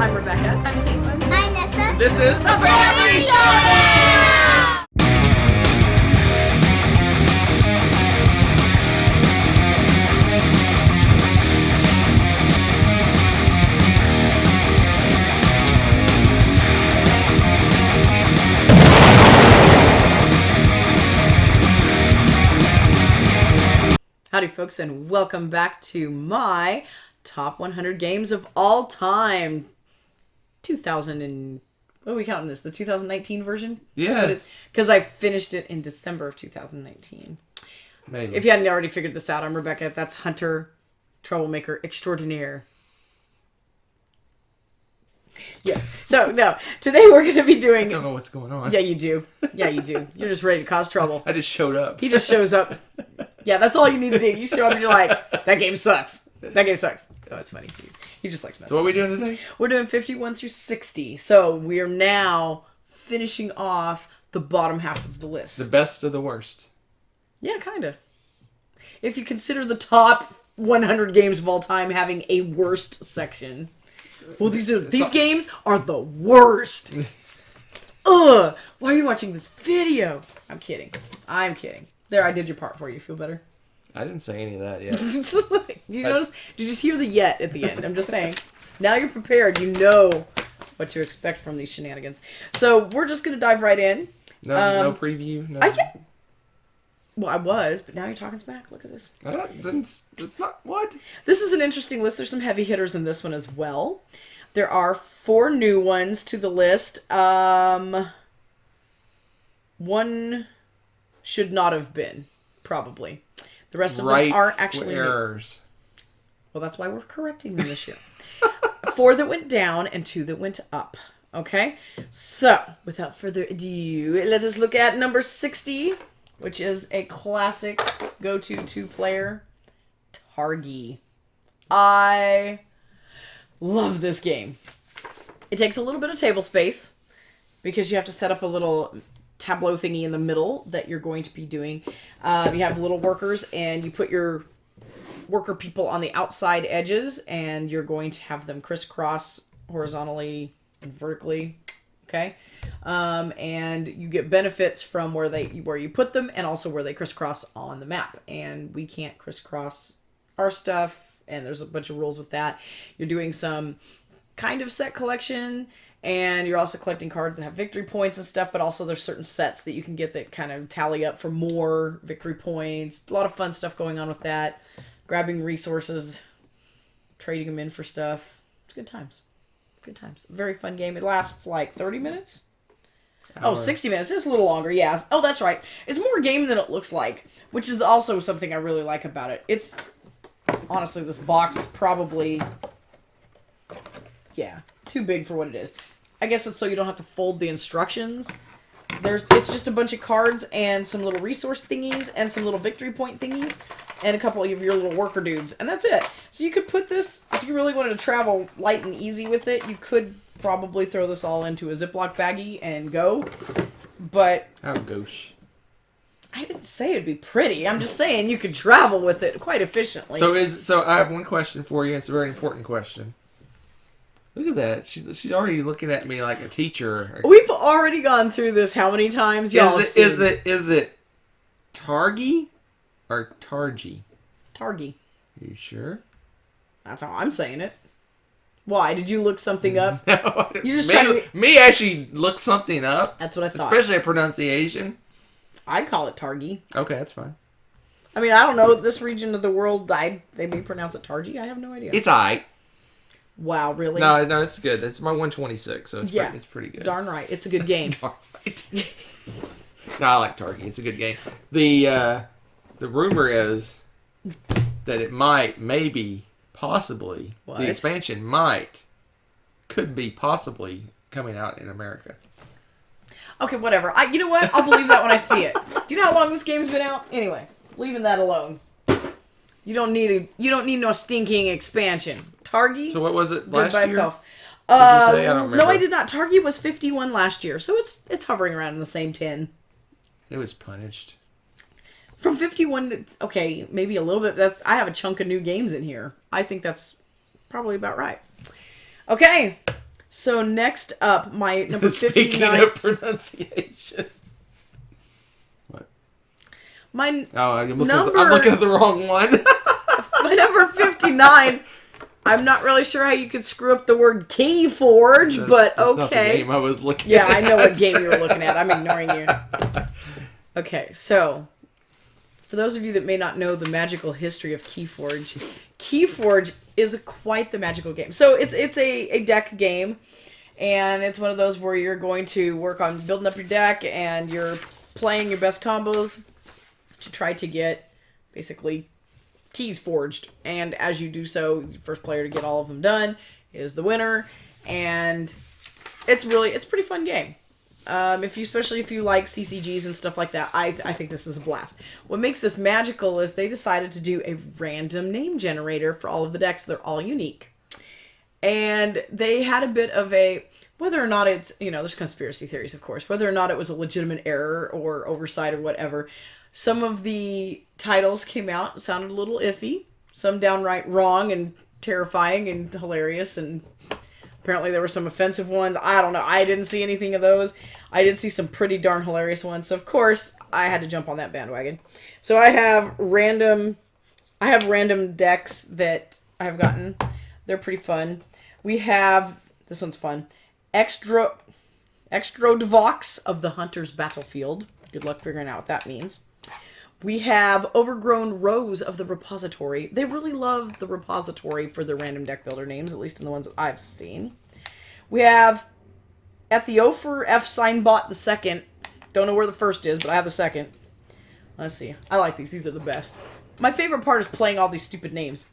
I'm Rebecca. I'm Caitlin. I'm Nessa. This is the Family Showdown! Howdy, folks, and welcome back to my top 100 games of all time. 2000 and... What are we counting this? The 2019 version? Yes. Because I finished it in December of 2019. Maybe. If you hadn't already figured this out, I'm Rebecca. That's Hunter, troublemaker extraordinaire. Yes. So, no. Today we're going to be doing... I don't know what's going on. Yeah, you do. Yeah, you do. You're just ready to cause trouble. I just showed up. He just shows up. Yeah, that's all you need to do. You show up and you're like, that game sucks. That game sucks. Oh, it's funny. He just likes messing. So what are we doing today? We're doing 51 through 60. So we are now finishing off the bottom half of the list. The best of the worst. Yeah, kind of. If you consider the top 100 games of all time having a worst section. Well, these games are the worst. Ugh. Why are you watching this video? I'm kidding. There, I did your part for you. Feel better? I didn't say any of that yet. Did you notice? Did you just hear the yet at the end? I'm just saying. Now you're prepared. You know what to expect from these shenanigans. So we're just going to dive right in. No preview? No. Well, I was, but now you're talking smack. Look at this. It's not... What? This is an interesting list. There's some heavy hitters in this one as well. There are 4 new ones to the list. One should not have been, probably. The rest of them are actually errors. Well, that's why we're correcting them this year. 4 that went down and 2 that went up. Okay? So, without further ado, let us look at number 60, which is a classic go-to 2-player, Targhee. I love this game. It takes a little bit of table space because you have to set up a little tableau thingy in the middle that you're going to be doing. You have little workers and you put your worker people on the outside edges and you're going to have them crisscross horizontally and vertically. Okay. And you get benefits from where you put them and also where they crisscross on the map. And we can't crisscross our stuff. And there's a bunch of rules with that. You're doing some kind of set collection. And you're also collecting cards that have victory points and stuff, but also there's certain sets that you can get that kind of tally up for more victory points. A lot of fun stuff going on with that. Grabbing resources, trading them in for stuff. It's good times. Good times. Very fun game. It lasts like 30 minutes? Oh, 60 minutes. It's a little longer, yeah. Oh, that's right. It's more game than it looks like, which is also something I really like about it. It's, honestly, this box is probably, yeah, too big for what it is. I guess it's so you don't have to fold the instructions. It's just a bunch of cards and some little resource thingies and some little victory point thingies and a couple of your little worker dudes. And that's it. So you could put this, if you really wanted to travel light and easy with it, you could probably throw this all into a Ziploc baggie and go. But... Oh, gosh. I didn't say it'd be pretty. I'm just saying you could travel with it quite efficiently. So I have one question for you. It's a very important question. Look at that. She's already looking at me like a teacher. We've already gone through this how many times, y'all? Is it Targhee or Targhee? Targhee. Are you sure? That's how I'm saying it. Why? Did you look something up? No. You just me actually look something up. That's what I thought. Especially a pronunciation. I'd call it Targhee. Okay, that's fine. I mean, I don't know. This region of the world, they may pronounce it Targhee. I have no idea. It's aight. Wow, really? No, it's good. It's my 126, so it's pretty good. Darn right. It's a good game. Darn right. No, I like Targhee. It's a good game. The rumor is that it maybe, possibly, the expansion could be possibly coming out in America. Okay, whatever. You know what? I'll believe that when I see it. Do you know how long this game's been out? Anyway, leaving that alone. You don't need no stinking expansion. Targhee. So what was it last by year? Itself. Did you say? I don't remember. No, I did not. Targhee was 51 last year, so it's hovering around in the same 10. It was punished. From 51 to, okay, maybe a little bit. I have a chunk of new games in here. I think that's probably about right. Okay, So next up, my number 59. Speaking of pronunciation. What? I'm I'm looking at the wrong one. My number 59. I'm not really sure how you could screw up the word Keyforge, but that's okay. Not the game I was looking yeah, at. I know what game you were looking at. I'm ignoring you. Okay, so for those of you that may not know the magical history of Keyforge is quite the magical game. So it's a deck game, and it's one of those where you're going to work on building up your deck, and you're playing your best combos to try to get basically keys forged, and as you do so, the first player to get all of them done is the winner, and it's a pretty fun game. Especially if you like CCGs and stuff like that, I think this is a blast. What makes this magical is they decided to do a random name generator for all of the decks. They're all unique, and they had a bit of a, whether or not it's, there's conspiracy theories, of course, whether or not it was a legitimate error or oversight or whatever. Some of the titles came out and sounded a little iffy. Some downright wrong and terrifying and hilarious. And apparently there were some offensive ones. I don't know. I didn't see anything of those. I did see some pretty darn hilarious ones. So, of course, I had to jump on that bandwagon. So I have random decks that I have gotten. They're pretty fun. We have, this one's fun, Extrodvox of the Hunter's Battlefield. Good luck figuring out what that means. We have Overgrown Rose of the Repository. They really love the Repository for their random deck builder names, at least in the ones that I've seen. We have Ethiophor F. Signbot the second. Don't know where the first is, but I have the second. Let's see. I like these. These are the best. My favorite part is playing all these stupid names.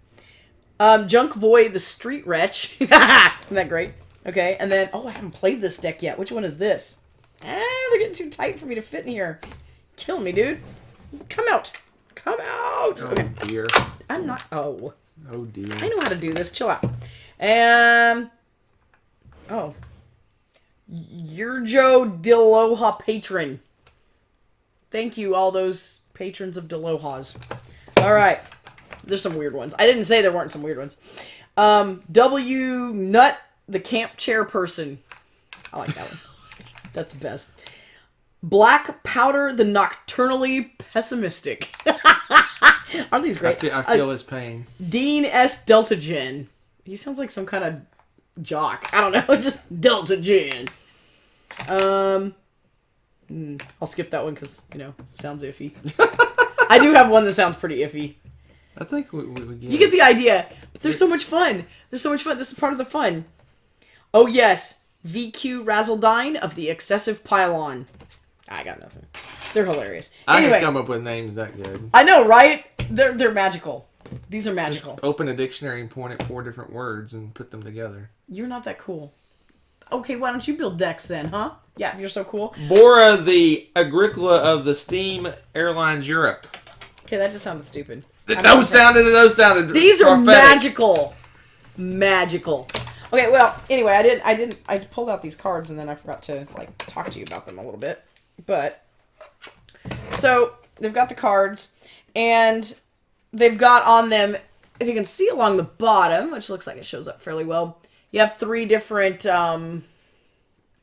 Junk Void the Street Wretch. Isn't that great? Okay, and then, I haven't played this deck yet. Which one is this? They're getting too tight for me to fit in here. Kill me, dude. Come out. Come out. Oh, dear. I'm not. Oh. Oh, dear. I know how to do this. Chill out. Yurjo Diloha Patron. Thank you, all those patrons of Dilohas. All right. There's some weird ones. I didn't say there weren't some weird ones. W Nut the Camp Chairperson. I like that one. That's the best. Black Powder the Nocturnally Pessimistic. Aren't these great? I feel his pain. Dean S. Deltagen. He sounds like some kind of jock. I don't know. Just Deltagen. I'll skip that one because, sounds iffy. I do have one that sounds pretty iffy. I think we get You get the idea. But there's so much fun. There's so much fun. This is part of the fun. Oh, yes. VQ Razzledine of the Excessive Pylon. I got nothing. They're hilarious. I Anyway, can come up with names that good. I know, right? They're magical. These are magical. Just open a dictionary and point at 4 different words and put them together. You're not that cool. Okay, why don't you build decks then, huh? Yeah, if you're so cool. Bora the Agricola of the Steam Airlines Europe. Okay, that just sounded stupid. Those sounded These are prophetic. magical. Okay, well, anyway, I pulled out these cards and then I forgot to talk to you about them a little bit. But so they've got the cards and they've got on them, if you can see along the bottom, which looks like it shows up fairly well, you have 3 different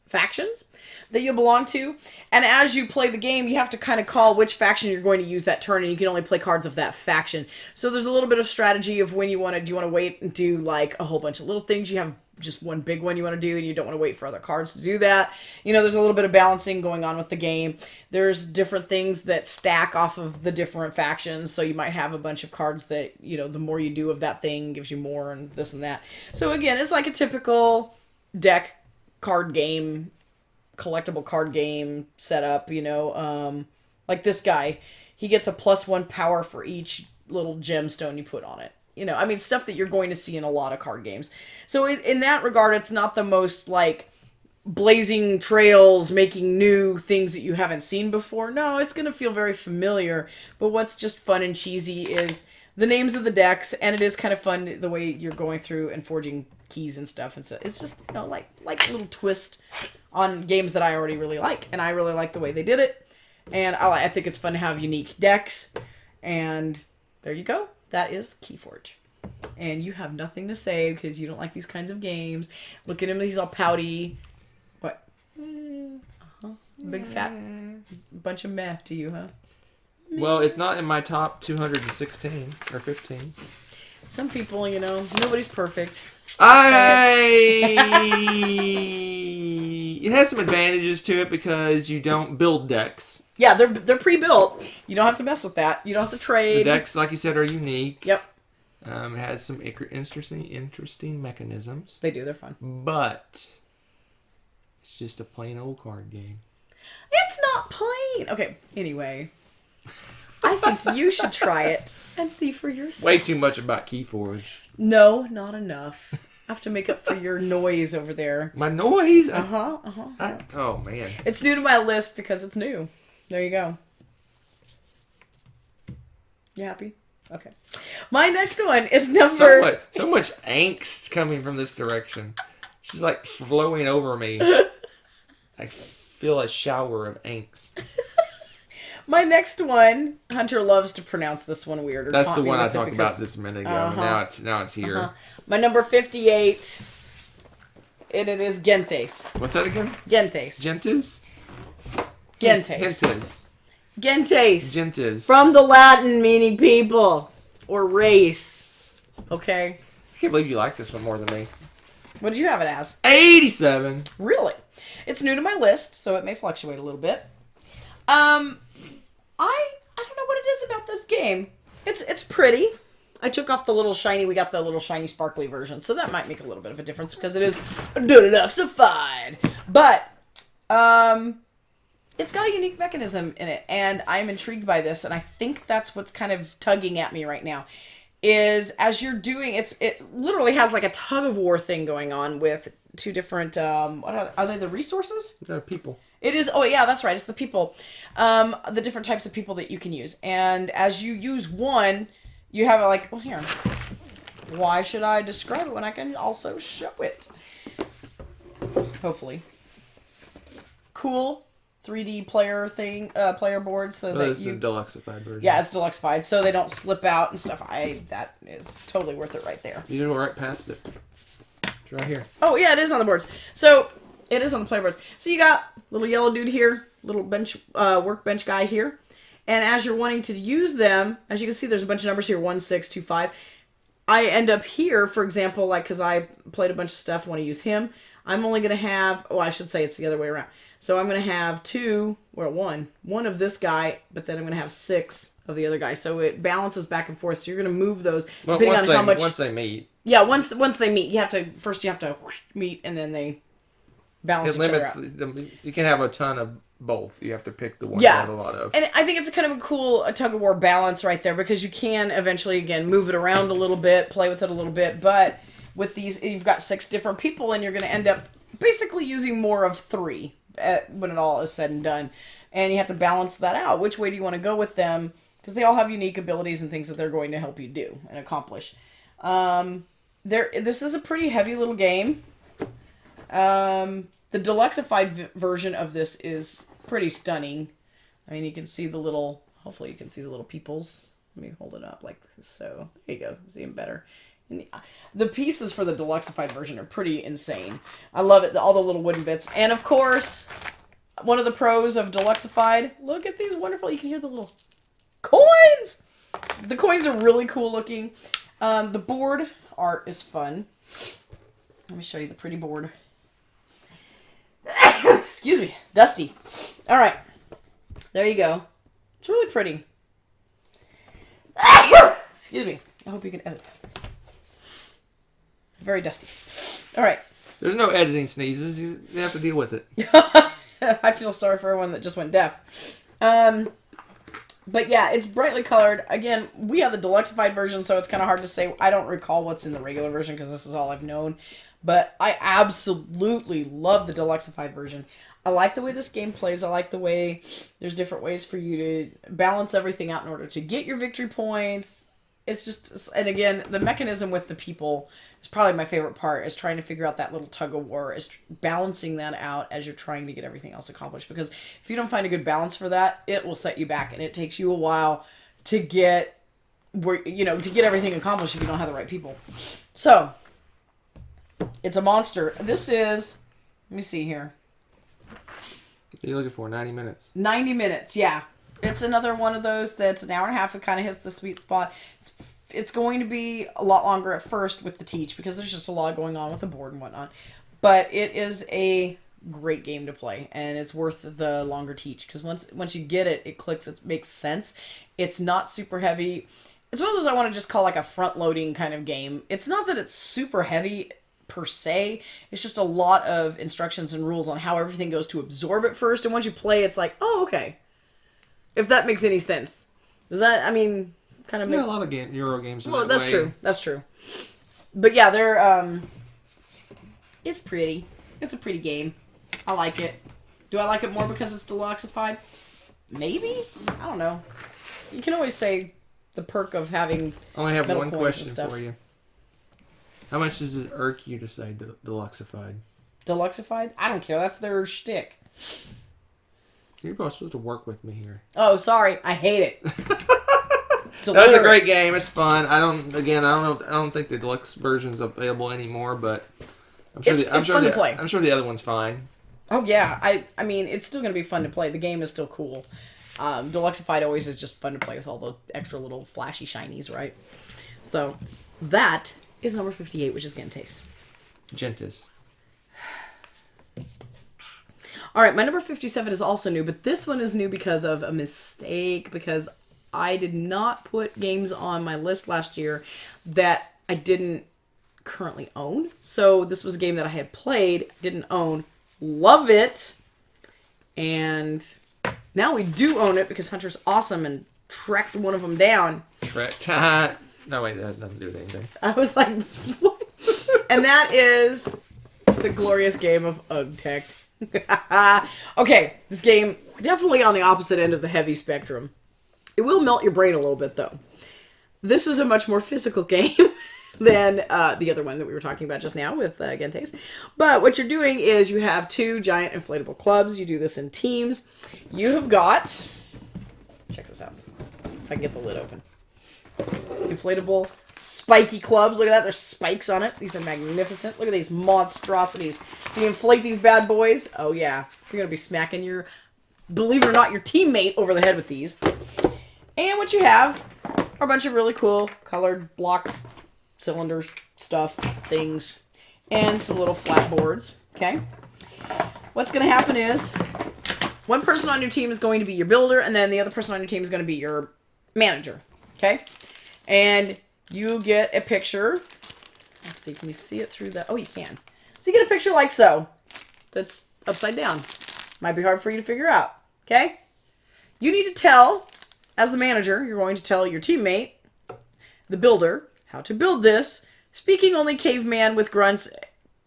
factions that you belong to, and as you play the game you have to kind of call which faction you're going to use that turn, and you can only play cards of that faction. So there's a little bit of strategy of when do you want to wait and do like a whole bunch of little things. You have just one big one you want to do and you don't want to wait for other cards to do that. There's a little bit of balancing going on with the game. There's different things that stack off of the different factions, so you might have a bunch of cards that the more you do of that thing gives you more, and this and that. So again, it's like a typical deck card game, collectible card game setup. Like this guy, he gets a +1 power for each little gemstone you put on it. Stuff that you're going to see in a lot of card games. So in that regard, it's not the most blazing trails, making new things that you haven't seen before. No, it's going to feel very familiar. But what's just fun and cheesy is the names of the decks, and it is kind of fun the way you're going through and forging keys and stuff. And so it's just like a little twist on games that I already really like, and I really like the way they did it. And I think it's fun to have unique decks. And there you go. That is Keyforge. and you have nothing to say because you don't like these kinds of games. Look at him, he's all pouty. What? Big fat bunch of meh to you, huh? Well, it's not in my top 216 or 15. Some people, nobody's perfect. It has some advantages to it because you don't build decks. Yeah, they're pre-built. You don't have to mess with that. You don't have to trade. The decks, like you said, are unique. Yep. It has some interesting mechanisms. They do. They're fun. But it's just a plain old card game. It's not plain. Okay. Anyway, I think you should try it and see for yourself. Way too much about Keyforge. No, not enough. I have to make up for your noise over there. My noise? Oh, man. It's new to my list because it's new. There you go. You happy? Okay. My next one is number... So much angst coming from this direction. She's like flowing over me. I feel a shower of angst. My next one, Hunter loves to pronounce this one weird. That's the one I talked about this a minute ago. Now it's here. My number 58, and it is Gentes. What's that again? Gentes. Gentes? Gentes. Gentes. Gentes. From the Latin meaning people or race. Okay. I can't believe you like this one more than me. What did you have it as? 87. Really? It's new to my list, so it may fluctuate a little bit. I don't know what it is about this game. It's pretty. I took off the little shiny. We got the little shiny sparkly version, so that might make a little bit of a difference because it is deluxeified. But it's got a unique mechanism in it, and I'm intrigued by this, and I think that's what's kind of tugging at me right now. Is as you're doing it literally has like a tug of war thing going on with two different what are they, the resources? They're people. It is. Oh yeah, that's right. It's the people, the different types of people that you can use. And as you use one, you have it like, well, here. Why should I describe it when I can also show it? Hopefully. Cool 3D player thing, player board, so that it's a deluxeified version. Yeah, it's deluxeified, so they don't slip out and stuff. That is totally worth it right there. You go right past it. It's right here. Oh yeah, it is on the boards. So it is on the player boards. So you got little yellow dude here, little bench workbench guy here, and as you're wanting to use them, as you can see, there's a bunch of numbers here: 1, 6, 2, 5. I end up here, for example, like because I played a bunch of stuff, want to use him. I'm only gonna have. Oh, I should say it's the other way around. So I'm going to have one of this guy, but then I'm going to have 6 of the other guy. So it balances back and forth. So you're going to move those depending on how much. Once they meet. Yeah, once they meet, you have to meet, and then they balance each other out. You can have a ton of both. You have to pick the one you have a lot of. And I think it's kind of a cool tug of war balance right there because you can eventually again move it around a little bit, play with it a little bit, but with these, you've got 6 different people, and you're going to end up basically using more of 3. When it all is said and done, and you have to balance that out. Which way do you want to go with them? Because they all have unique abilities and things that they're going to help you do and accomplish. This is a pretty heavy little game. The deluxeified version of this is pretty stunning. I mean, you can see the little. Hopefully, you can see the little peoples. Let me hold it up like this. So there you go. See them better. And the pieces for the deluxeified version are pretty insane. I love it. All the little wooden bits. And of course, one of the pros of deluxeified, look at these wonderful, you can hear the little coins. The coins are really cool looking. The board art is fun. Let me show you the pretty board. Excuse me. Dusty. All right. There you go. It's really pretty. Excuse me. I hope you can edit that. Very dusty. All right. There's no editing sneezes. You have to deal with it. I feel sorry for everyone that just went deaf. But yeah, it's brightly colored. Again, we have the deluxeified version, so it's kind of hard to say. I don't recall what's in the regular version because this is all I've known. But I absolutely love the deluxeified version. I like the way this game plays. I like the way there's different ways for you to balance everything out in order to get your victory points. It's just, and again, the mechanism with the people is probably my favorite part, is trying to figure out that little tug of war, is balancing that out as you're trying to get everything else accomplished. Because if you don't find a good balance for that, it will set you back, and it takes you a while to get where, to get everything accomplished if you don't have the right people. So, it's a monster. This is, let me see here. What are you looking for? 90 minutes. 90 minutes, yeah. It's another one of those that's an hour and a half. It kind of hits the sweet spot. It's going to be a lot longer at first with the teach because there's just a lot going on with the board and whatnot. But it is a great game to play, and it's worth the longer teach because once you get it, it clicks. It makes sense. It's not super heavy. It's one of those I want to just call like a front-loading kind of game. It's not that it's super heavy per se. It's just a lot of instructions and rules on how everything goes to absorb it first, and once you play, it's like, oh, okay. If that makes any sense. Does that, kind of make... Yeah, a lot of Euro games. Well, that's true. That's true. But yeah, they're, it's pretty. It's a pretty game. I like it. Do I like it more because it's deluxeified? Maybe? I don't know. You can always say the perk of having I only have one question for you. How much does it irk you to say deluxeified? Deluxeified? I don't care. That's their shtick. You're both supposed to work with me here. Oh, sorry. I hate it. That's a great game. It's fun. I don't think the deluxe version is available anymore, but it's fun to play. I'm sure the other one's fine. Oh yeah, I mean it's still gonna be fun to play. The game is still cool. Deluxeified always is just fun to play with all the extra little flashy shinies, right? So that is number 58, which is Gentis. Gentis. All right, my number 57 is also new, but this one is new because of a mistake, because I did not put games on my list last year that I didn't currently own. So this was a game that I had played, didn't own, love it, and now we do own it because Hunter's awesome and tracked one of them down. No, wait, that has nothing to do with anything. I was like, what? And that is the glorious game of Ugtech. Okay, this game, definitely on the opposite end of the heavy spectrum. It will melt your brain a little bit, though. This is a much more physical game than the other one that we were talking about just now with Gentis. But what you're doing is you have two giant inflatable clubs. You do this in teams. You have got... Check this out. If I can get the lid open. Inflatable spiky clubs. Look at that. There's spikes on it. These are magnificent. Look at these monstrosities. So you inflate these bad boys. Oh, yeah. You're going to be smacking your, believe it or not, your teammate over the head with these. And what you have are a bunch of really cool colored blocks, cylinders, stuff, things, and some little flat boards. Okay? What's going to happen is one person on your team is going to be your builder, and then the other person on your team is going to be your manager. Okay? And you get a picture. Let's see, can you see it through the... Oh, you can. So you get a picture like so. That's upside down. Might be hard for you to figure out. Okay? You need to tell, as the manager, you're going to tell your teammate, the builder, how to build this, speaking only caveman with grunts,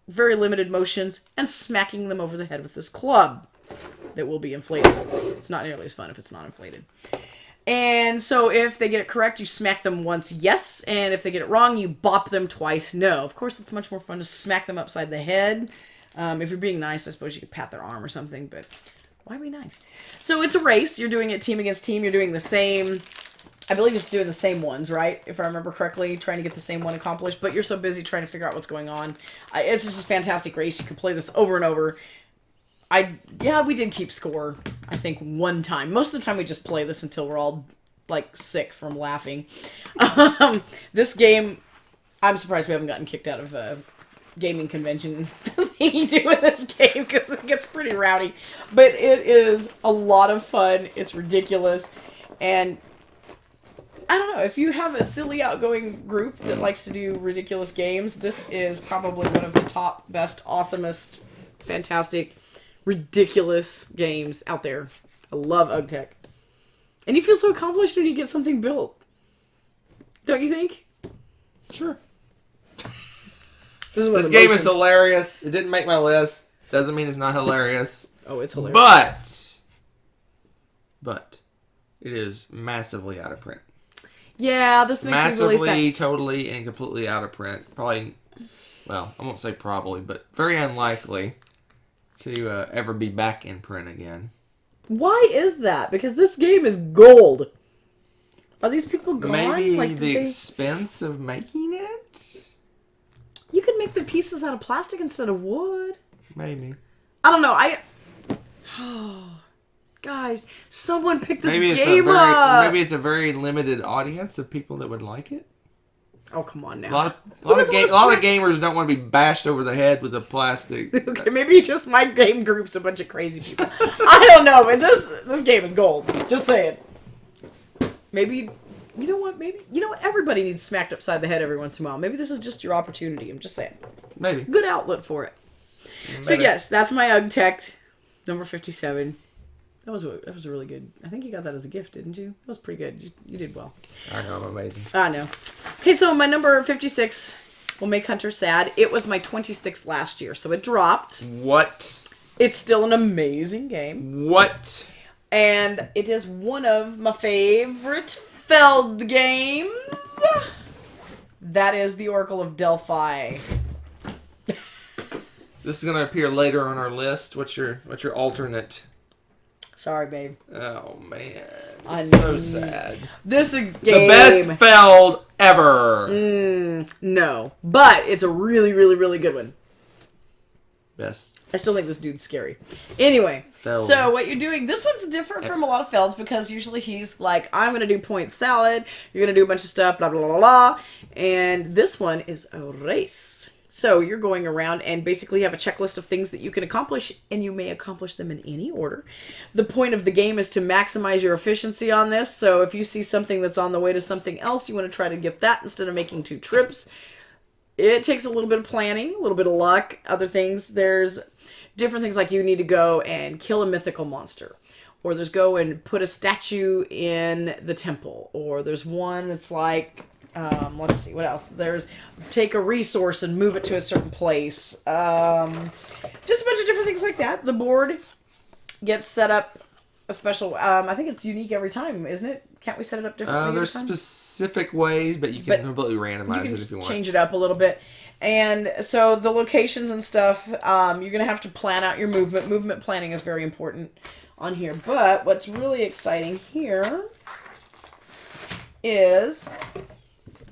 very limited motions, and smacking them over the head with this club that will be inflated. It's not nearly as fun if it's not inflated. And so if they get it correct, you smack them once, yes. And if they get it wrong, you bop them twice, no. Of course, it's much more fun to smack them upside the head. If you're being nice, I suppose you could pat their arm or something, but why be nice? So it's a race. You're doing it team against team. You're doing the same... I believe it's doing the same ones, right? If I remember correctly, trying to get the same one accomplished. But you're so busy trying to figure out what's going on. It's just a fantastic race. You can play this over and over. We did keep score, I think, one time. Most of the time we just play this until we're all, like, sick from laughing. This game, I'm surprised we haven't gotten kicked out of a gaming convention thingy doing this game because it gets pretty rowdy. But it is a lot of fun. It's ridiculous. And I don't know, if you have a silly outgoing group that likes to do ridiculous games, this is probably one of the top, best, awesomest, fantastic, ridiculous games out there. I love Ugtech. And you feel so accomplished when you get something built. Don't you think? Sure. This game is hilarious. It didn't make my list. Doesn't mean it's not hilarious. Oh, it's hilarious. But it is massively out of print. Yeah, this makes massively, me really sad. Totally, and completely out of print. Probably, well, I won't say probably, but very unlikely to ever be back in print again. Why is that? Because this game is gold. Are these people gone? Maybe like, the expense of making it? You could make the pieces out of plastic instead of wood. Maybe. I don't know. Oh, guys, someone pick this maybe game up. Maybe it's a very limited audience of people that would like it. Oh, come on now. A lot of gamers don't want to be bashed over the head with a plastic. Okay, maybe just my game group's a bunch of crazy people. I don't know, but this game is gold. Just saying. Maybe, you know what? Everybody needs smacked upside the head every once in a while. Maybe this is just your opportunity. I'm just saying. Maybe. Good outlet for it. Maybe. So yes, that's my UGTech number 57. That was really good. I think you got that as a gift, didn't you? That was pretty good. You did well. I know, I'm amazing. I know. Okay, so my number 56 will make Hunter sad. It was my 26th last year, so it dropped. What? It's still an amazing game. What? And it is one of my favorite Feld games. That is the Oracle of Delphi. This is going to appear later on our list. What's your alternate? Sorry, babe. Oh, man. I'm so sad. This game... The best Feld ever. No. But it's a really, really, really good one. Best. I still think this dude's scary. Anyway, Feld. So what you're doing... This one's different from a lot of Felds because usually he's like, I'm going to do point salad. You're going to do a bunch of stuff, blah, blah, blah, blah. And this one is a race. So you're going around and basically have a checklist of things that you can accomplish, and you may accomplish them in any order. The point of the game is to maximize your efficiency on this. So if you see something that's on the way to something else, you want to try to get that instead of making 2 trips. It takes a little bit of planning, a little bit of luck, other things. There's different things like you need to go and kill a mythical monster. Or there's go and put a statue in the temple. Or there's one that's like... let's see, what else? There's take a resource and move it to a certain place. Just a bunch of different things like that. The board gets set up a special... I think it's unique every time, isn't it? Can't we set it up differently There's every time? specific ways, but you can completely randomize it if you want. Change it up a little bit. And so the locations and stuff, you're going to have to plan out your movement. Movement planning is very important on here. But what's really exciting here is...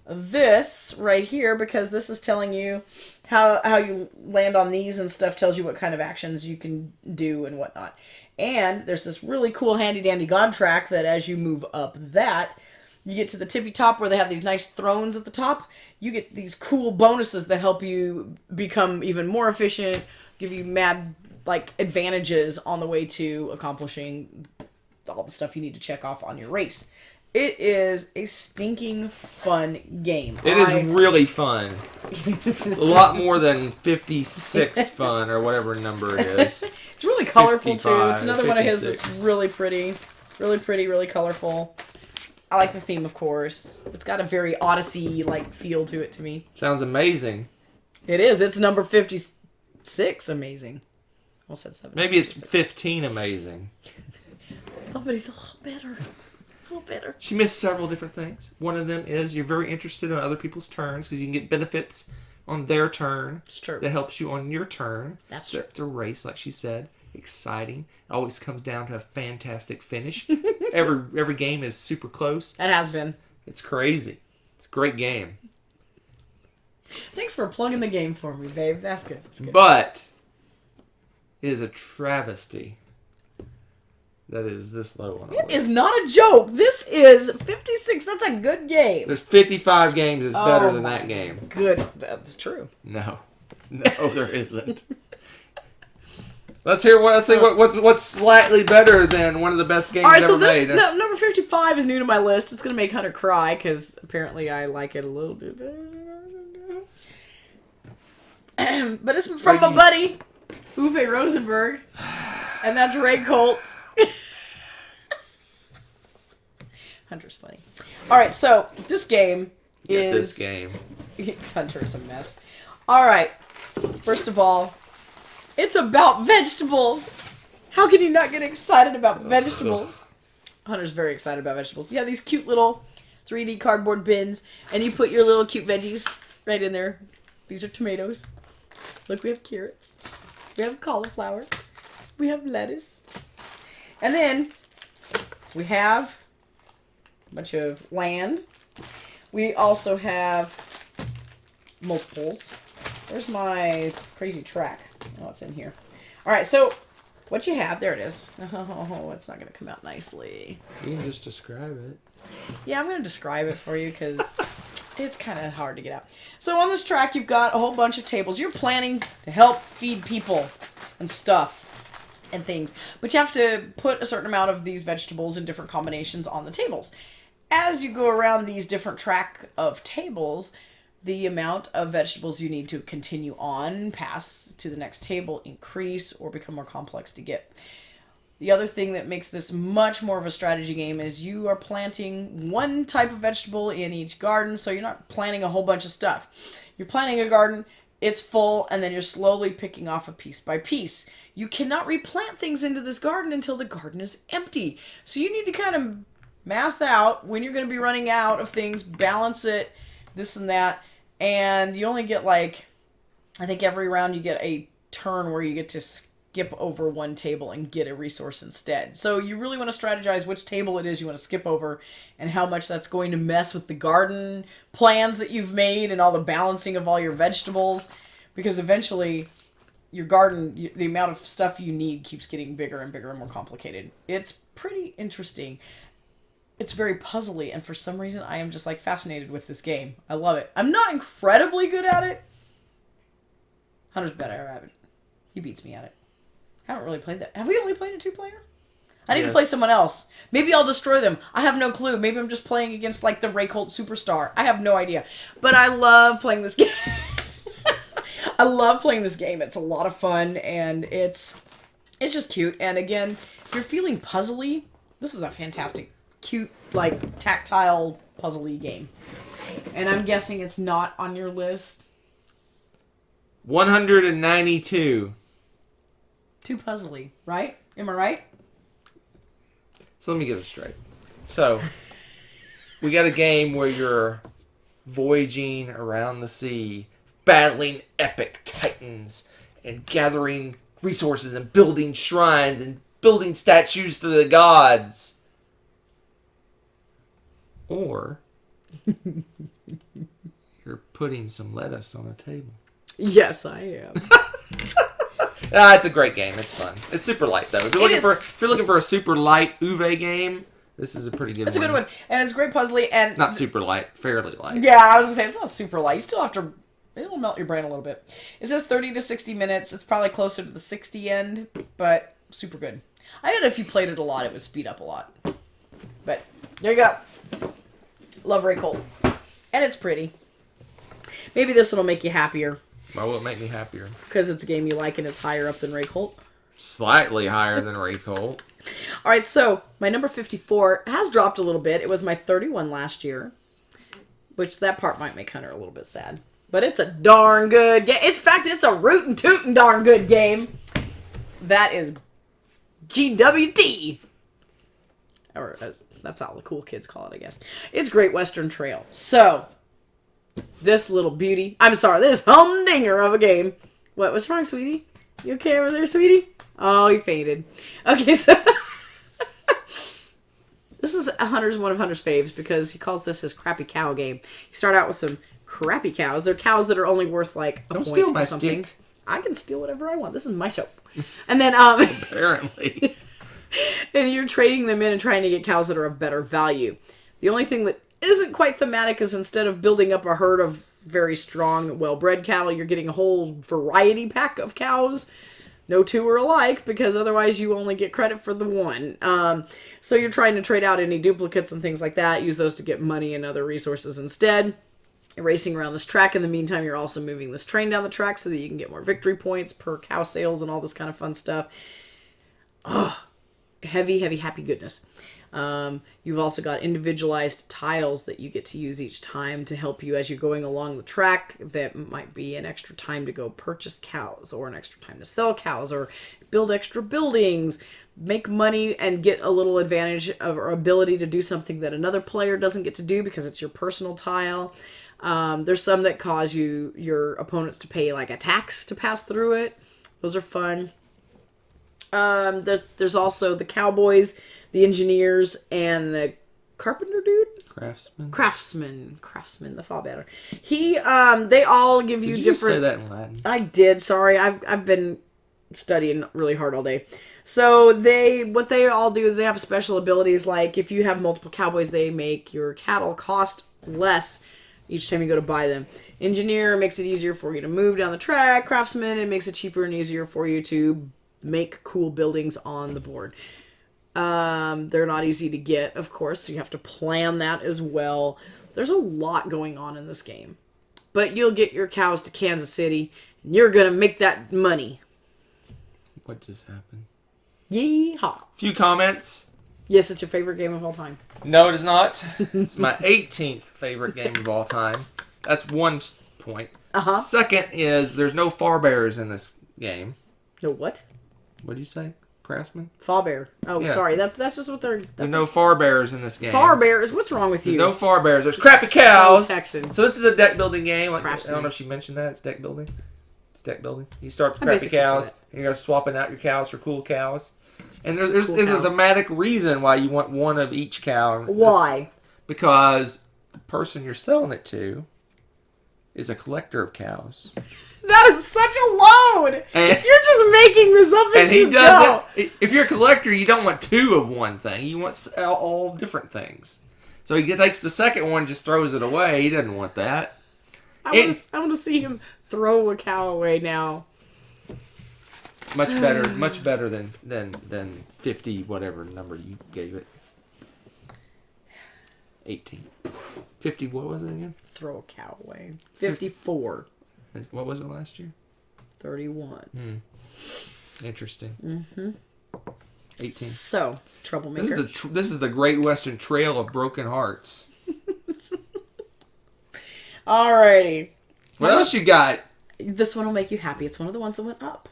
this right here, because this is telling you how you land on these and stuff, tells you what kind of actions you can do and whatnot. And there's this really cool handy dandy god track that as you move up that, you get to the tippy top where they have these nice thrones at the top. You get these cool bonuses that help you become even more efficient, give you mad like advantages on the way to accomplishing all the stuff you need to check off on your race. It is a stinking fun game. It is really fun. A lot more than 56 fun or whatever number it is. It's really colorful 55, too. It's another 56. one of his that's really pretty. Really pretty, really colorful. I like the theme, of course. It's got a very Odyssey-like feel to it to me. Sounds amazing. It is. It's number 56 amazing. Almost said 7. Maybe it's 15 amazing. Somebody's a little better. Better. She missed several different things. One of them is you're very interested in other people's turns because you can get benefits on their turn. It's true. That helps you on your turn. That's true. It's a race, like she said. Exciting. Always comes down to a fantastic finish. Every game is super close. It has been. It's crazy. It's a great game. Thanks for plugging the game for me, babe. That's good. That's good. But it is a travesty that is this low on our list. It is not a joke. This is 56. That's a good game. There's 55 games that's better than that game. Good. That's true. No, there isn't. Let's hear what's slightly better than one of the best games ever made. Number 55 is new to my list. It's gonna make Hunter cry because apparently I like it a little bit better. But it's from my buddy Uwe Rosenberg, and that's Ray Colt. Hunter's funny. All right, so this game is... This game. Hunter's a mess. All right, first of all, it's about vegetables. How can you not get excited about vegetables? Hunter's very excited about vegetables. Yeah, these cute little 3D cardboard bins, and you put your little cute veggies right in there. These are tomatoes. Look, we have carrots. We have cauliflower. We have lettuce. And then we have bunch of land. We also have multiples. Where's my crazy track? Oh, it's in here. All right, so what you have, there it is. Oh, it's not going to come out nicely. You can just describe it. Yeah, I'm going to describe it for you because it's kind of hard to get out. So on this track, you've got a whole bunch of tables. You're planning to help feed people and stuff and things. But you have to put a certain amount of these vegetables in different combinations on the tables. As you go around these different track of tables, the amount of vegetables you need to continue on, pass to the next table, increase, or become more complex to get. The other thing that makes this much more of a strategy game is you are planting one type of vegetable in each garden, so you're not planting a whole bunch of stuff. You're planting a garden, it's full, and then you're slowly picking off a piece by piece. You cannot replant things into this garden until the garden is empty. So you need to kind of math out when you're going to be running out of things, balance it, this and that. And you only get I think every round you get a turn where you get to skip over one table and get a resource instead. So you really want to strategize which table it is you want to skip over and how much that's going to mess with the garden plans that you've made and all the balancing of all your vegetables. Because eventually your garden, the amount of stuff you need keeps getting bigger and bigger and more complicated. It's pretty interesting. It's very puzzly, and for some reason, I am just, fascinated with this game. I love it. I'm not incredibly good at it. Hunter's better at it. He beats me at it. I haven't really played that. Have we only played a 2-player? I need to play someone else. Maybe I'll destroy them. I have no clue. Maybe I'm just playing against, the Ray Colt Superstar. I have no idea. But I love playing this game. I love playing this game. It's a lot of fun, and it's just cute. And again, if you're feeling puzzly, this is a fantastic cute, tactile, puzzly game. And I'm guessing it's not on your list. 192. Too puzzly, right? Am I right? So let me get it straight. So, we got a game where you're voyaging around the sea, battling epic titans, and gathering resources, and building shrines, and building statues to the gods. Or you're putting some lettuce on a table. Yes, I am. It's a great game. It's fun. It's super light though. If you're looking for a super light Uwe game, this is a pretty good one. It's a good one, and it's great puzzly and not super light, fairly light. Yeah, I was gonna say it's not super light. You still have to. It'll melt your brain a little bit. It says 30 to 60 minutes. It's probably closer to the 60 end, but super good. I bet if you played it a lot, it would speed up a lot. But there you go. Love Ray Colt. And it's pretty. Maybe this one will make you happier. Why will it make me happier? Because it's a game you like and it's higher up than Ray Colt. Slightly higher than Ray Colt. Alright, so my number 54 has dropped a little bit. It was my 31 last year. Which that part might make Hunter a little bit sad. But it's a darn good game. In fact, it's a rootin' tootin' darn good game. That is GWT. Or that's how the cool kids call it, I guess. It's Great Western Trail. So, this little beauty. I'm sorry, this humdinger of a game. What's wrong, sweetie? You okay over there, sweetie? Oh, he fainted. Okay, so this is one of Hunter's faves because he calls this his crappy cow game. You start out with some crappy cows. They're cows that are only worth a Don't point steal my or something. stick. I can steal whatever I want. This is my show. And then Apparently. and you're trading them in and trying to get cows that are of better value. The only thing that isn't quite thematic is instead of building up a herd of very strong, well-bred cattle, you're getting a whole variety pack of cows. No two are alike, because otherwise you only get credit for the one. So you're trying to trade out any duplicates and things like that, use those to get money and other resources instead. You're racing around this track. In the meantime, you're also moving this train down the track so that you can get more victory points per cow sales and all this kind of fun stuff. Oh, heavy, heavy, happy goodness. You've also got individualized tiles that you get to use each time to help you as you're going along the track. That might be an extra time to go purchase cows, or an extra time to sell cows, or build extra buildings, make money, and get a little advantage of or ability to do something that another player doesn't get to do because it's your personal tile. There's some that cause your opponents to pay a tax to pass through it. Those are fun. There's also the cowboys, the engineers, and the carpenter dude. Craftsman, the fall better. They all give you Did you different. just say that in Latin? I did. Sorry, I've been studying really hard all day. So what they all do is they have special abilities. Like if you have multiple cowboys, they make your cattle cost less each time you go to buy them. Engineer makes it easier for you to move down the track. Craftsman, it makes it cheaper and easier for you to make cool buildings on the board. They're not easy to get, of course, so you have to plan that as well. There's a lot going on in this game. But you'll get your cows to Kansas City, and you're going to make that money. What just happened? Yeehaw. Few comments. Yes, it's your favorite game of all time. No, it is not. It's my 18th favorite game of all time. That's one point. Uh-huh. Second is there's no Farbears in this game. No what? What'd you say? Craftsman? Fallbear. Oh, Yeah. Sorry. That's just what they're... There's no Farbears in this game. Farbears? What's wrong with you? There's no Farbears. There's crappy cows. So Texan. So this is a deck building game. Like, I Craftsman. don't know if she mentioned that. It's deck building. It's deck building. You start with I crappy basically said cows, that. and you're swapping out your cows for cool cows. And there's Cool a cows. thematic reason why you want one of each cow. Why? Because the person you're selling it to is a collector of cows. That is such a load! And- You're just making this up as And he you doesn't. go. If you're a collector, you don't want two of one thing. You want all different things. So he takes the second one, and just throws it away. He doesn't want that. I want to see him throw a cow away now. Much better than 50 whatever number you gave it. 18. 50. What was it again? Throw a cow away. 54. What was it last year? 31. Interesting. Mm-hmm. 18. So, troublemaker. This is the Great Western Trail of Broken Hearts. Alrighty. What else you got? This one will make you happy. It's one of the ones that went up.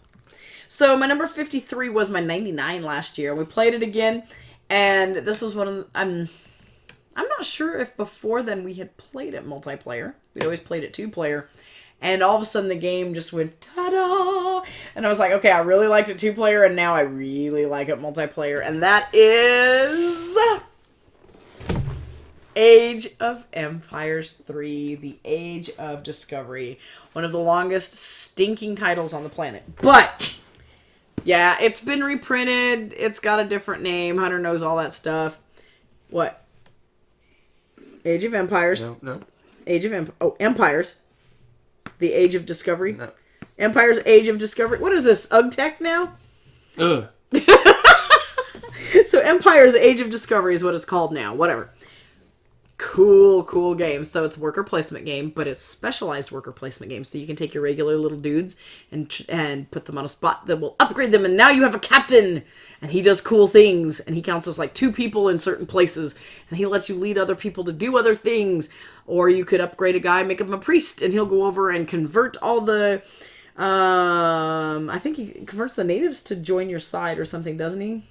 So my number 53 was my 99 last year. We played it again, and this was one of the, I'm not sure if before then we had played it multiplayer. We'd always played it 2-player. And all of a sudden the game just went ta-da! And I was like, okay, I really liked it 2-player, and now I really like it multiplayer. And that is Age of Empires 3, The Age of Discovery. One of the longest stinking titles on the planet. But, yeah, it's been reprinted. It's got a different name. Hunter knows all that stuff. What? Age of Empires. No. Empires. The Age of Discovery. No. Empire's Age of Discovery. What is this? UgTech now? Ugh. So Empire's Age of Discovery is what it's called now. Whatever. Cool game. So it's a worker placement game, but it's specialized worker placement game. So you can take your regular little dudes and put them on a spot that will upgrade them. And now you have a captain, and he does cool things. And he counts as like 2 people in certain places, and he lets you lead other people to do other things. Or you could upgrade a guy, make him a priest, and he'll go over and convert all the. I think he converts the natives to join your side or something, doesn't he?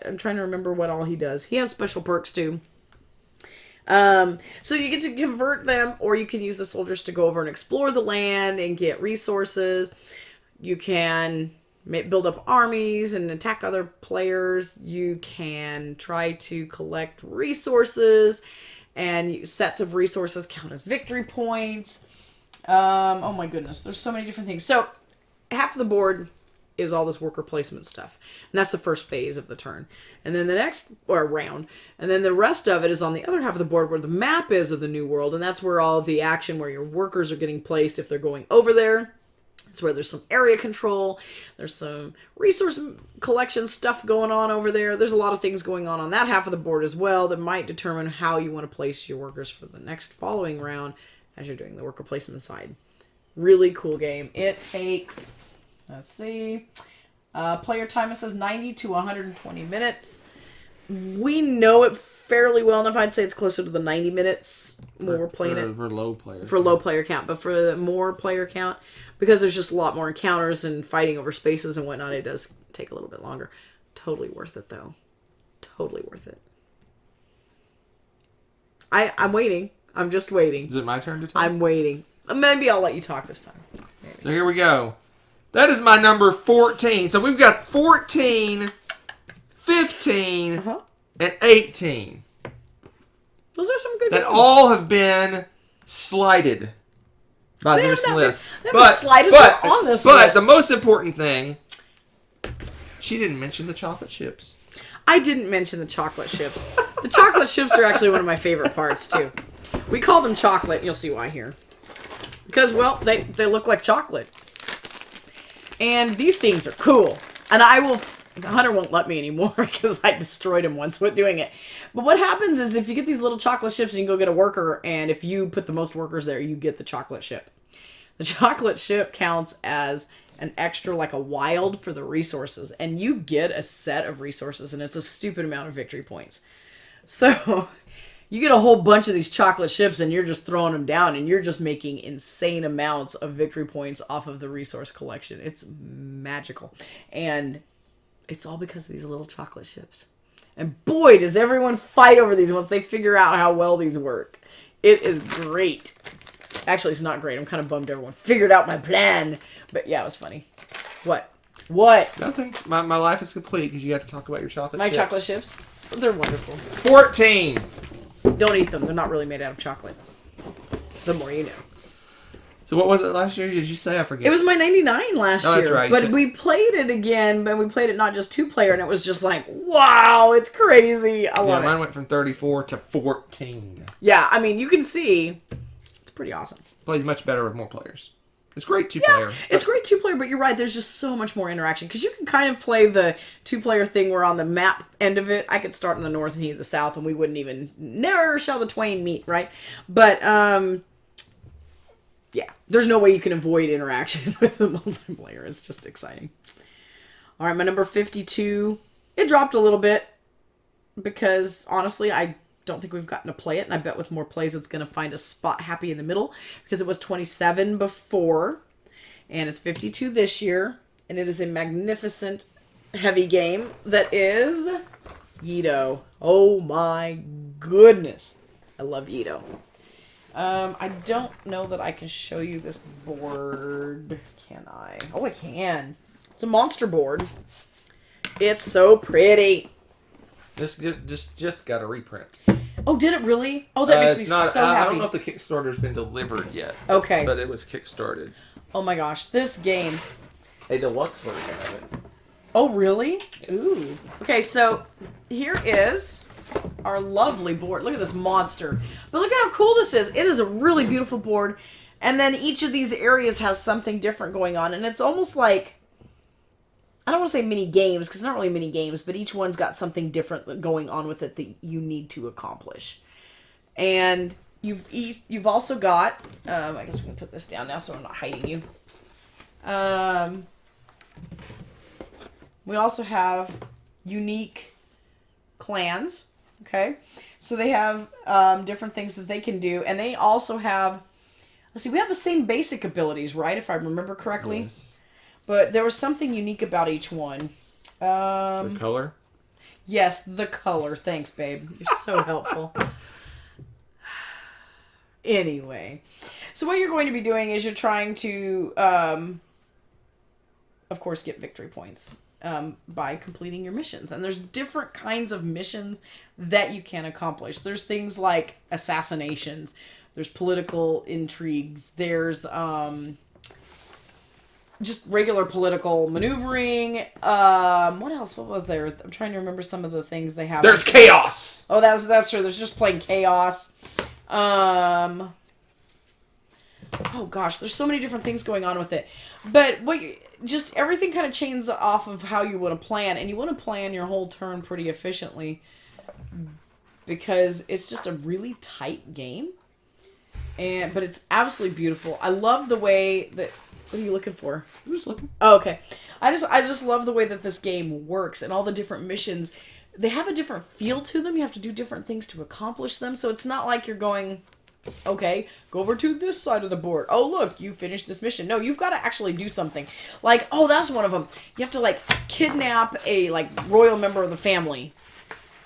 I'm trying to remember what all he does. He has special perks too. So you get to convert them, or you can use the soldiers to go over and explore the land and get resources. You can build up armies and attack other players. You can try to collect resources, and sets of resources count as victory points. Oh my goodness, there's so many different things. So half of the board is all this worker placement stuff. And that's the first phase of the turn. And then the next, or round, and then the rest of it is on the other half of the board where the map is of the new world, and that's where all of the action, where your workers are getting placed if they're going over there. It's where there's some area control, there's some resource collection stuff going on over there. There's a lot of things going on that half of the board as well that might determine how you want to place your workers for the next following round as you're doing the worker placement side. Really cool game. It takes... Let's see. Player time, it says 90 to 120 minutes. We know it fairly well enough. I'd say it's closer to the 90 minutes when we're playing it. For low player. For low player count. But for the more player count, because there's just a lot more encounters and fighting over spaces and whatnot, it does take a little bit longer. Totally worth it, though. Totally worth it. I'm waiting. I'm just waiting. Is it my turn to talk? I'm waiting. Maybe I'll let you talk this time. Maybe. So here we go. That is my number 14. So we've got 14, 15, and 18. Those are some good that games. all have been slighted by this list. But on this but list. the most important thing, she didn't mention the chocolate chips. I didn't mention the chocolate chips. The chocolate chips are actually one of my favorite parts, too. We call them chocolate, and you'll see why here. Because, well, they look like chocolate. And these things are cool. And Hunter won't let me anymore because I destroyed him once with doing it. But what happens is if you get these little chocolate chips, you can go get a worker, and if you put the most workers there, you get the chocolate chip. The chocolate chip counts as an extra, like a wild for the resources, and you get a set of resources, and it's a stupid amount of victory points. So you get a whole bunch of these chocolate chips, and you're just throwing them down, and you're just making insane amounts of victory points off of the resource collection. It's magical, and it's all because of these little chocolate chips. And boy, does everyone fight over these once they figure out how well these work. It is great. Actually, it's not great. I'm kind of bummed everyone figured out my plan. But yeah, it was funny. What? Nothing. My life is complete because you got to talk about your chocolate chips. My chocolate chips? They're wonderful. 14. Don't eat them. They're not really made out of chocolate. The more you know. So what was it last year? Did you say? I forget. It was my 99 last year. That's right. But we played it again, but we played it not just 2-player, and it was just like, wow, it's crazy. I love it. Mine went from 34 to 14. Yeah, I mean, you can see it's pretty awesome. Plays much better with more players. It's great 2-player. Yeah, it's great 2-player, but you're right. There's just so much more interaction because you can kind of play the 2-player thing where on the map end of it, I could start in the north and he in the south, and we wouldn't even never shall the twain meet, right? But yeah, there's no way you can avoid interaction with the multiplayer. It's just exciting. All right, my number 52. It dropped a little bit because honestly, I don't think we've gotten to play it, and I bet with more plays it's going to find a spot happy in the middle because it was 27 before, and it's 52 this year, and it is a magnificent heavy game that is Zito. Oh my goodness. I love Zito. I don't know that I can show you this board. Can I? Oh, I can. It's a monster board. It's so pretty. This just got a reprint. Oh, did it really? Oh, that makes me so happy. I don't know if the Kickstarter's been delivered yet. Okay. But it was kickstarted. Oh my gosh, this game. A deluxe version of it. Oh, really? Yes. Ooh. Okay, so here is our lovely board. Look at this monster. But look at how cool this is. It is a really beautiful board. And then each of these areas has something different going on. And it's almost like, I don't want to say mini games, because it's not really mini games, but each one's got something different going on with it that you need to accomplish. And you've also got, I guess we can put this down now so I'm not hiding you. We also have unique clans, okay? So they have different things that they can do, and they also have, let's see, we have the same basic abilities, right, if I remember correctly? Yes. But there was something unique about each one. The color? Yes, the color. Thanks, babe. You're so helpful. Anyway, so what you're going to be doing is you're trying to, of course, get victory points by completing your missions. And there's different kinds of missions that you can accomplish. There's things like assassinations. There's political intrigues. There's just regular political maneuvering. What else? What was there? I'm trying to remember some of the things they have. There's chaos! Oh, that's true. There's just plain chaos. Oh gosh, there's so many different things going on with it. But just everything kind of changes off of how you want to plan, and you want to plan your whole turn pretty efficiently because it's just a really tight game. But it's absolutely beautiful. I love the way that. What are you looking for? I'm just looking. Oh, okay. I just love the way that this game works and all the different missions. They have a different feel to them. You have to do different things to accomplish them. So it's not like you're going, okay, go over to this side of the board. Oh, look, you finished this mission. No, you've got to actually do something. Like, oh, that's one of them. You have to, like, kidnap a, like, royal member of the family.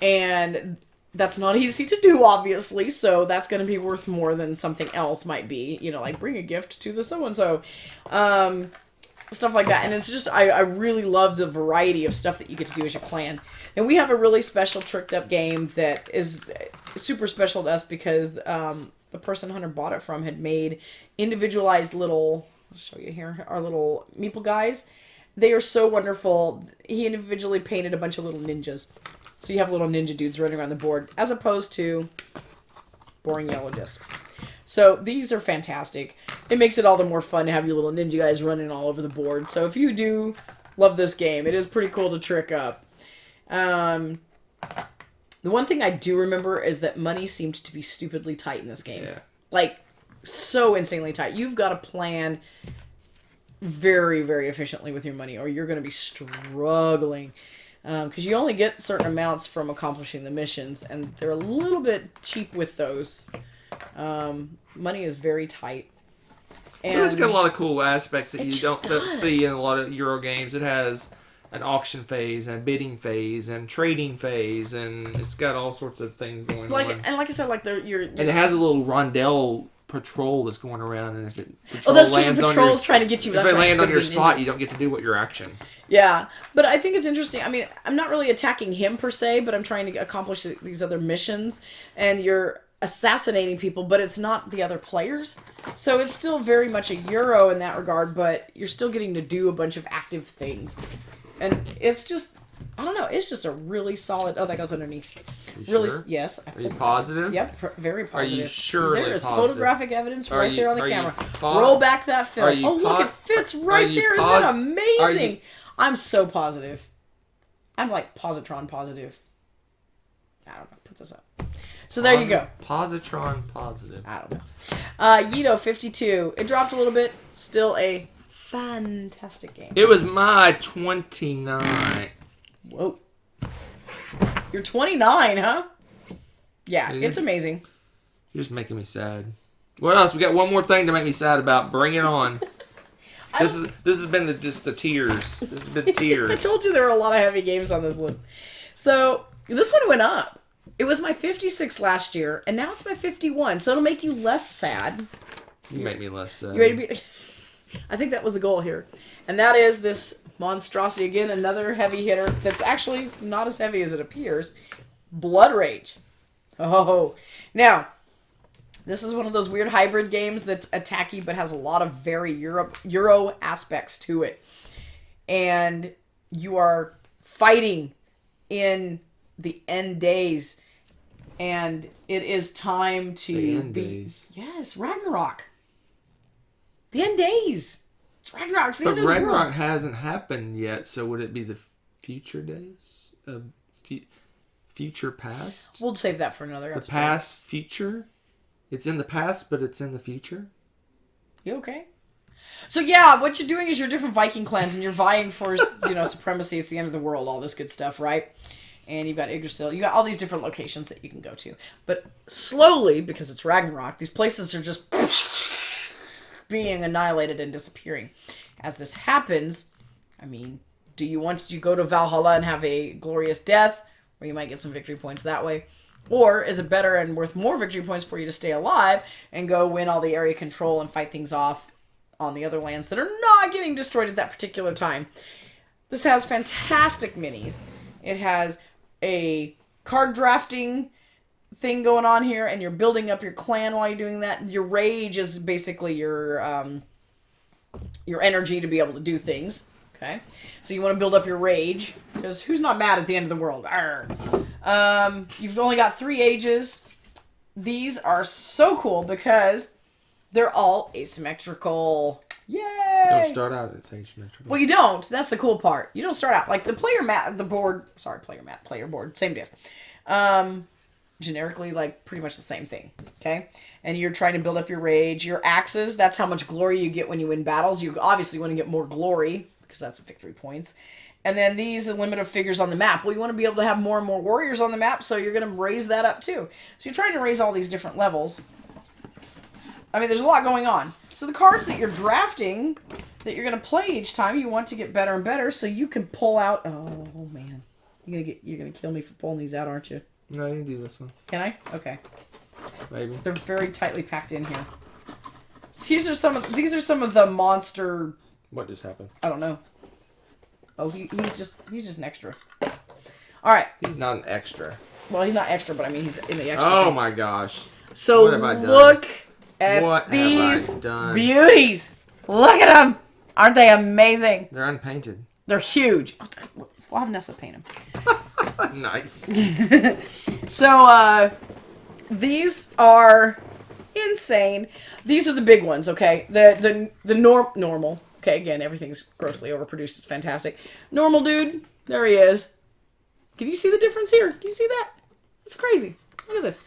And that's not easy to do, obviously. So that's going to be worth more than something else might be. You know, like, bring a gift to the so-and-so. stuff like that. And it's just, I really love the variety of stuff that you get to do as your clan. And we have a really special tricked up game that is super special to us because the person Hunter bought it from had made individualized little, I'll show you here, our little meeple guys. They are so wonderful. He individually painted a bunch of little ninjas. So you have little ninja dudes running around the board, as opposed to boring yellow discs. So these are fantastic. It makes it all the more fun to have your little ninja guys running all over the board. So if you do love this game, it is pretty cool to trick up. The one thing I do remember is that money seemed to be stupidly tight in this game. Yeah. Like, so insanely tight. You've got to plan very, very efficiently with your money, or you're going to be struggling. Because you only get certain amounts from accomplishing the missions, and they're a little bit cheap with those. Money is very tight. And it's got a lot of cool aspects that you don't see in a lot of Euro games. It has an auction phase, and a bidding phase, and trading phase, and it's got all sorts of things going on. And like I said, like and it has a little rondelle patrol that's going around, and if it patrol's trying to get you. If they land on your spot, you don't get to do what your action. Yeah, but I think it's interesting. I mean, I'm not really attacking him per se, but I'm trying to accomplish these other missions, and you're assassinating people, but it's not the other players. So it's still very much a Euro in that regard, but you're still getting to do a bunch of active things. And it's just, I don't know, it's just a really solid, oh, that goes underneath. Really, sure? Yes. Are you positive? Yep, very positive. Are you sure? There is photographic evidence right there on the camera. Roll Roll back that film. Oh, look, it fits right there. Isn't that amazing? I'm so positive. I'm like positron positive. I don't know. Put this up. So there you go. Positron positive. I don't know. Zito 52. It dropped a little bit. Still a fantastic game. It was my 29. Whoa. You're 29, huh? Yeah, it's amazing. You're just making me sad. What else? We got one more thing to make me sad about. Bring it on. This has been just the tears. This has been the tears. I told you there were a lot of heavy games on this list. So this one went up. It was my 56 last year, and now it's my 51. So it'll make you less sad. You make me less sad. You ready to be? I think that was the goal here, and that is this monstrosity again. Another heavy hitter that's actually not as heavy as it appears. Blood Rage. Oh, now. This is one of those weird hybrid games that's attacky but has a lot of very Euro aspects to it. And you are fighting in the end days. And it is time to the end days. Yes, Ragnarok. The end days. It's Ragnarok. It's the end of the world. But Ragnarok hasn't happened yet, so would it be the future days? Future past? We'll save that for another episode. The past future? It's in the past, but it's in the future? You okay? So yeah, what you're doing is you're different Viking clans, and you're vying for, supremacy. It's the end of the world, all this good stuff, right? And you've got Yggdrasil. You got all these different locations that you can go to. But slowly, because it's Ragnarok, these places are just being annihilated and disappearing. As this happens, I mean, do you want to go to Valhalla and have a glorious death, where you might get some victory points that way? Or is it better and worth more victory points for you to stay alive and go win all the area control and fight things off on the other lands that are not getting destroyed at that particular time? This has fantastic minis. It has a card drafting thing going on here, and you're building up your clan while you're doing that. Your rage is basically your energy to be able to do things. Okay, so you want to build up your rage, because who's not mad at the end of the world? You've only got 3 ages. These are so cool because they're all asymmetrical. Yay! Don't start out as asymmetrical. Well, you don't. That's the cool part. You don't start out like the player board, same diff. Generically, like pretty much the same thing. Okay, and you're trying to build up your rage. Your axes. That's how much glory you get when you win battles. You obviously want to get more glory, because that's victory points. And then these are limit of figures on the map. Well, you want to be able to have more and more warriors on the map, so you're going to raise that up too. So you're trying to raise all these different levels. I mean, there's a lot going on. So the cards that you're drafting, that you're going to play each time, you want to get better and better, so you can pull out... Oh, man. You're going to kill me for pulling these out, aren't you? No, you can do this one. Can I? Okay. Maybe. They're very tightly packed in here. So these are some of the monster What just happened? I don't know. Oh, he's just an extra. All right. He's not an extra. Well, he's not extra, but I mean he's in the extra. Oh my gosh. So what have I done? Look at what these have I done? beauties. Look at them. Aren't they amazing? They're unpainted. They're huge. We'll have Nessa paint them. Nice. So, these are insane. These are the big ones, okay? The normal. Okay, again, everything's grossly overproduced. It's fantastic. Normal dude. There he is. Can you see the difference here? Can you see that? It's crazy. Look at this.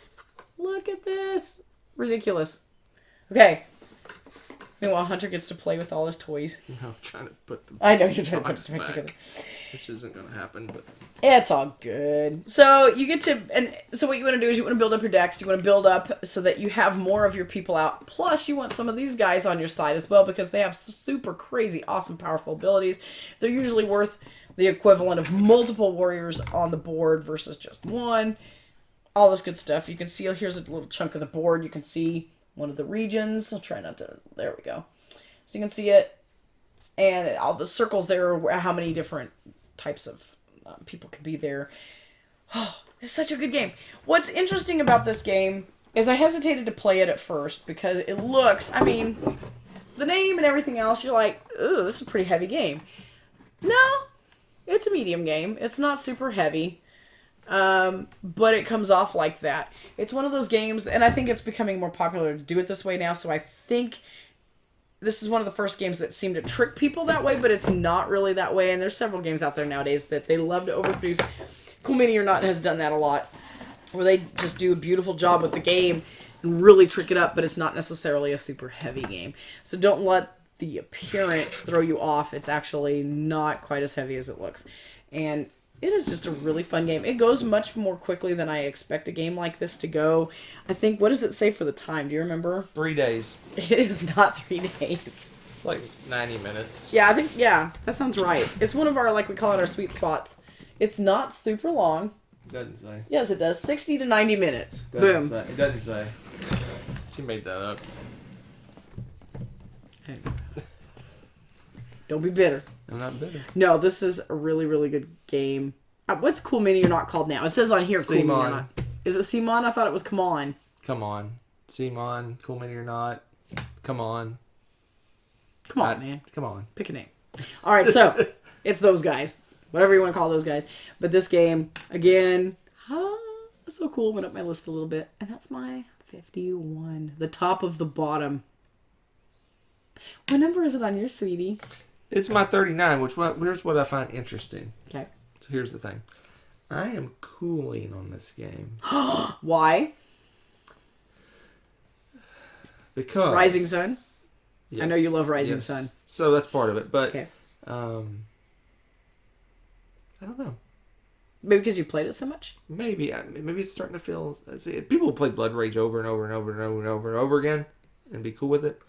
Look at this. Ridiculous. Okay. Meanwhile, Hunter gets to play with all his toys. I'm trying to put them. I know you're trying to put this back together. This isn't going to happen, but it's all good. So you get to, and so what you want to do is you want to build up your decks. You want to build up so that you have more of your people out. Plus, you want some of these guys on your side as well because they have super crazy, awesome, powerful abilities. They're usually worth the equivalent of multiple warriors on the board versus just one. All this good stuff. You can see here's a little chunk of the board. You can see one of the regions. I'll try not to. There we go. So you can see it. And all the circles there are how many different types of people can be there. Oh, it's such a good game. What's interesting about this game is I hesitated to play it at first because it looks, I mean, the name and everything else, you're like, ooh, this is a pretty heavy game. No, it's a medium game. It's not super heavy. But it comes off like that. It's one of those games, and I think it's becoming more popular to do it this way now, so I think this is one of the first games that seem to trick people that way, but it's not really that way, and there's several games out there nowadays that they love to overproduce. Cool Mini or Not has done that a lot, where they just do a beautiful job with the game and really trick it up, but it's not necessarily a super heavy game. So don't let the appearance throw you off. It's actually not quite as heavy as it looks. And it is just a really fun game. It goes much more quickly than I expect a game like this to go. I think, what does it say for the time? Do you remember? 3 days. It is not 3 days. It's like 90 minutes. Yeah, I think, yeah, that sounds right. It's one of our, like we call it our sweet spots. It's not super long. Doesn't say. Yes, it does. 60 to 90 minutes. Doesn't Boom. Say. It doesn't say. She made that up. Don't be bitter. I'm not bitter. No, this is a really, really good game. What's Cool Mini or Not called now? It says on here Cool Mini or Not. Is it Simon? I thought it was Come On. Come on. Simon, Cool Mini or Not. Come on. Come on, man. Come on. Pick a name. All right, so it's those guys. Whatever you want to call those guys. But this game, again, so cool. Went up my list a little bit. And that's my 51. The top of the bottom. What number is it on your, sweetie? It's my 39, here's what I find interesting. Okay. So here's the thing. I am cooling on this game. Why? Because Rising Sun? Yes, I know you love Rising Sun. So that's part of it. But okay. I don't know. Maybe because you played it so much? Maybe it's starting to feel... People play Blood Rage over and over and over and over and over and over again and be cool with it.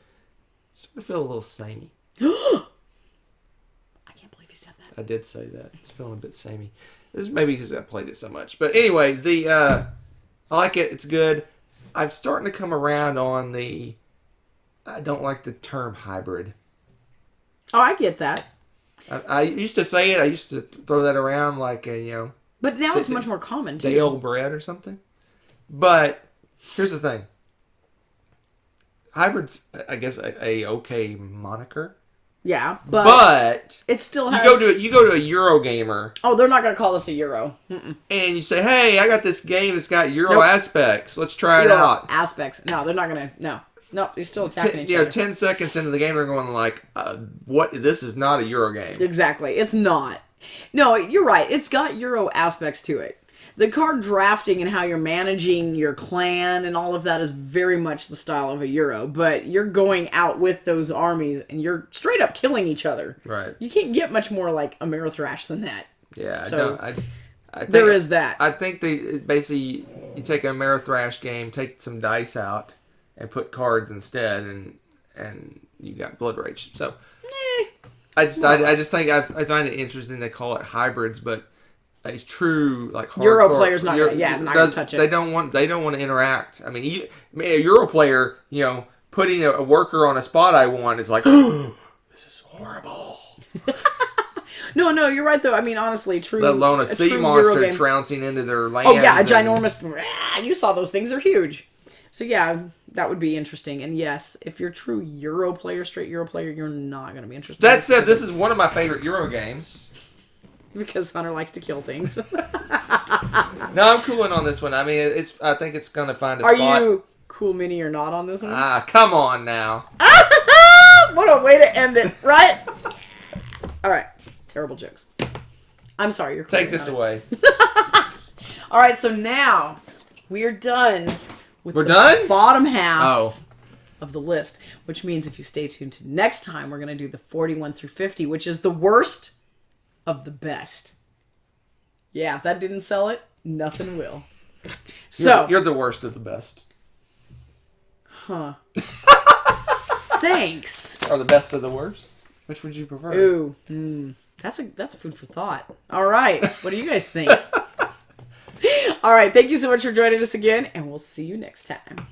It's starting to feel a little samey. I can't believe you said that. I did say that. It's feeling a bit samey. This is maybe because I played it so much. But anyway, I like it. It's good. I'm starting to come around on the... I don't like the term hybrid. Oh, I get that. I used to say it. I used to throw that around like a, But now it's much more common, too. Day-old bread or something. But here's the thing. Hybrid's, I guess, a okay moniker. Yeah, but it still has... You go to a Eurogamer. Oh, they're not going to call this a Euro. And you say, hey, I got this game that's got Euro aspects. Let's try it out. Aspects. No, they're not going to... No, you're still attacking each other. 10 seconds into the game, they're going like, what? This is not a Euro game. Exactly. It's not. No, you're right. It's got Euro aspects to it. The card drafting and how you're managing your clan and all of that is very much the style of a Euro. But you're going out with those armies and you're straight up killing each other. Right. You can't get much more like Amerithrash than that. Yeah, so I think, there is that. I think they basically, you take a Amerithrash game, take some dice out, and put cards instead, and you got Blood Rage. So, I just think I find it interesting they call it hybrids, but a true like hardcore Euro player's not gonna touch it. They don't want to interact. I mean, a Euro player, putting a worker on a spot I want is like, oh, this is horrible. No, you're right though. I mean, honestly, true. Let alone a sea monster trouncing into their land. Oh yeah, a ginormous. You saw those things; are huge. So yeah, that would be interesting. And yes, if you're a true Euro player, straight Euro player, you're not going to be interested. That said, this is one of my favorite Euro games. Because Hunter likes to kill things. No, I'm cooling on this one. I mean, I think it's going to find a spot. Are you cool mini or not on this one? Come on now. What a way to end it, right? All right. Terrible jokes. I'm sorry. You're cool. Take this away. All right, so now we are done with the done? bottom half of the list, which means if you stay tuned to next time, we're going to do the 41 through 50, which is the worst of the best. Yeah, if that didn't sell it, nothing will. So you're the worst of the best. Huh. Thanks. Or the best of the worst? Which would you prefer? Ooh. That's food for thought. All right. What do you guys think? All right. Thank you so much for joining us again, and we'll see you next time.